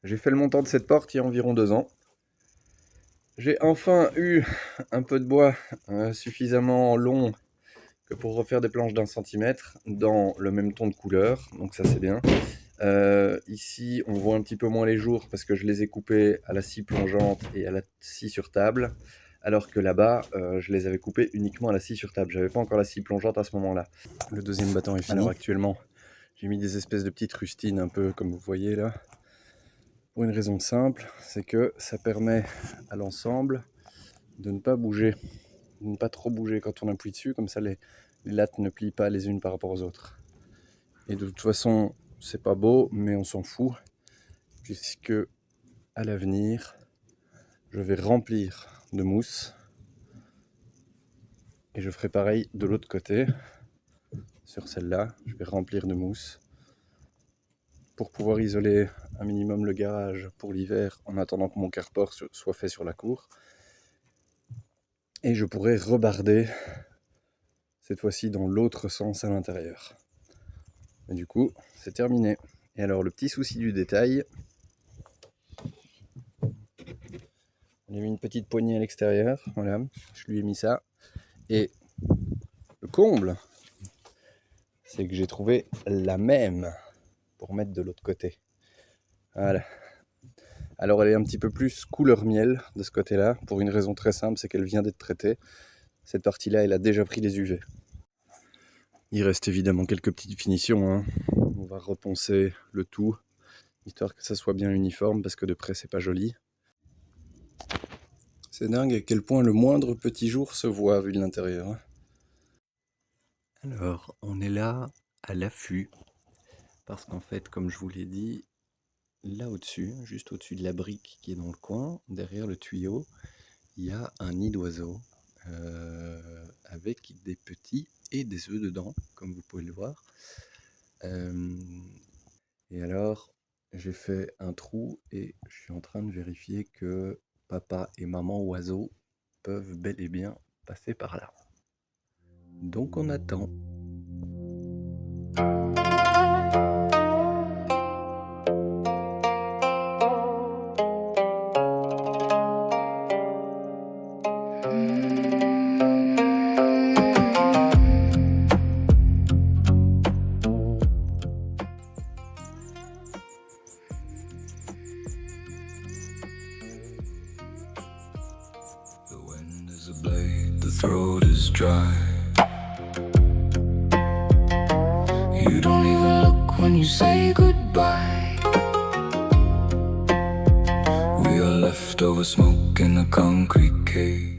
J'ai fait le montant de cette porte il y a environ 2 ans. J'ai enfin eu un peu de bois suffisamment long que pour refaire des planches d'1 centimètre dans le même ton de couleur, donc ça c'est bien. Ici on voit un petit peu moins les jours parce que je les ai coupés à la scie plongeante et à la scie sur table, alors que là-bas je les avais coupés uniquement à la scie sur table. J'avais pas encore la scie plongeante à ce moment-là. Le deuxième battant est fini. Alors actuellement j'ai mis des espèces de petites rustines un peu comme vous voyez là, pour une raison simple, c'est que ça permet à l'ensemble de ne pas bouger, de ne pas trop bouger quand on appuie dessus, comme ça les lattes ne plient pas les unes par rapport aux autres. Et de toute façon, c'est pas beau, mais on s'en fout, puisque à l'avenir, je vais remplir de mousse, et je ferai pareil de l'autre côté, sur celle-là, je vais remplir de mousse, pour pouvoir isoler un minimum le garage pour l'hiver, en attendant que mon carport soit fait sur la cour. Et je pourrai rebarder, cette fois-ci dans l'autre sens à l'intérieur. Et du coup, c'est terminé. Et alors, le petit souci du détail, on a mis une petite poignée à l'extérieur, voilà, je lui ai mis ça. Et le comble, c'est que j'ai trouvé la même pour mettre de l'autre côté. Voilà. Alors elle est un petit peu plus couleur miel de ce côté-là, pour une raison très simple, c'est qu'elle vient d'être traitée. Cette partie-là, elle a déjà pris les UV. Il reste évidemment quelques petites finitions, hein. On va reponcer le tout, histoire que ça soit bien uniforme, parce que de près c'est pas joli. C'est dingue à quel point le moindre petit jour se voit vu de l'intérieur. Alors, on est là à l'affût, parce qu'en fait, comme je vous l'ai dit, là au-dessus, juste au-dessus de la brique qui est dans le coin, derrière le tuyau, il y a un nid d'oiseaux avec des petits et des œufs dedans, comme vous pouvez le voir. Et alors, j'ai fait un trou et je suis en train de vérifier que papa et maman oiseaux peuvent bel et bien passer par là. Donc on attend. The wind is a blade, the throat is dry. You don't even look when you say goodbye. We are left over smoke in a concrete cave.